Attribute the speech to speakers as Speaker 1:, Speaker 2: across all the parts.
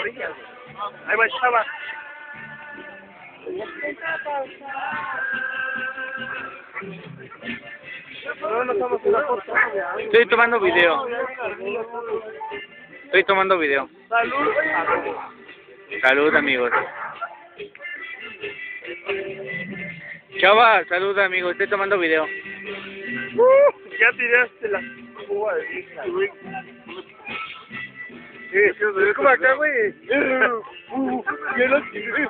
Speaker 1: orilla, güey. Ahí va Chava. No nos tomamos una foto.
Speaker 2: Estoy tomando video. Estoy tomando video.
Speaker 1: Salud.
Speaker 2: Salud, amigos. Chava, salud, amigos. Estoy tomando video.
Speaker 1: Ya tiraste la cuba de vista, güey. Es como acá, güey. Yo lo tiré.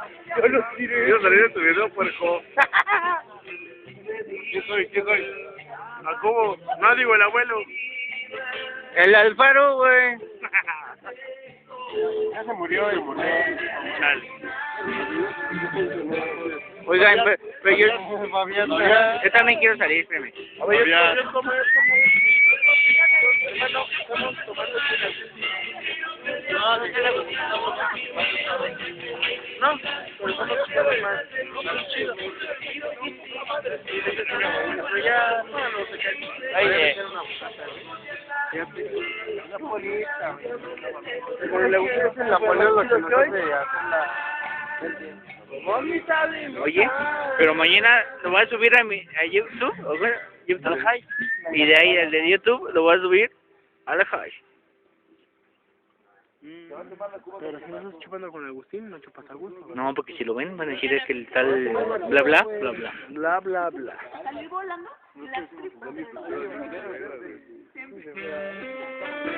Speaker 1: Yo salí de tu video, puerco. ¿Quién soy? ¿A cómo? No, digo el abuelo.
Speaker 2: El Alfaro, güey.
Speaker 1: Ya se murió. Chale.
Speaker 2: Oigan, pero yo también quiero salir, espérame.
Speaker 1: A ver, yo como. Hermano, estamos tomando chela. No, pero estamos chicos más. Chido. Pero ya, no se cae.
Speaker 2: Oye.
Speaker 1: Una polita, güey. Con el agujero en la polita lo que nos hace hacer la...
Speaker 2: Oye, pero mañana lo voy a subir a YouTube, o bueno, YouTube High. Y de ahí, el de YouTube, lo voy a subir a la High.
Speaker 1: Pero si no estás chupando con Agustín, no chupas a gusto.
Speaker 2: No, porque si lo ven, van a decir es que el tal bla bla, bla bla.
Speaker 1: Bla, bla, bla.
Speaker 3: Salir volando y las tripas.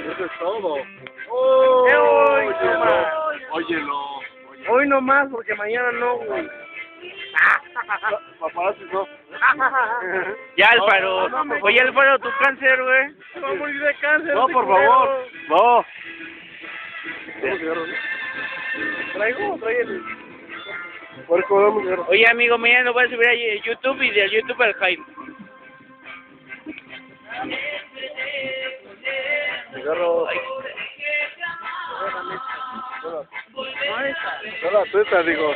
Speaker 1: Eso es todo. Óyelo. Hoy no más, porque mañana no, güey. Paparazzi no.
Speaker 2: Ya, Alfaro. Oye, Alfaro, tu cáncer, güey.
Speaker 1: Se va a morir de cáncer.
Speaker 2: No, por favor. No.
Speaker 1: Traigo el... Puerco, dame cigarro.
Speaker 2: Oye, amigo, mañana lo voy a subir a YouTube y de YouTube al High.
Speaker 1: Cigarro. Hola, tú estás, digo.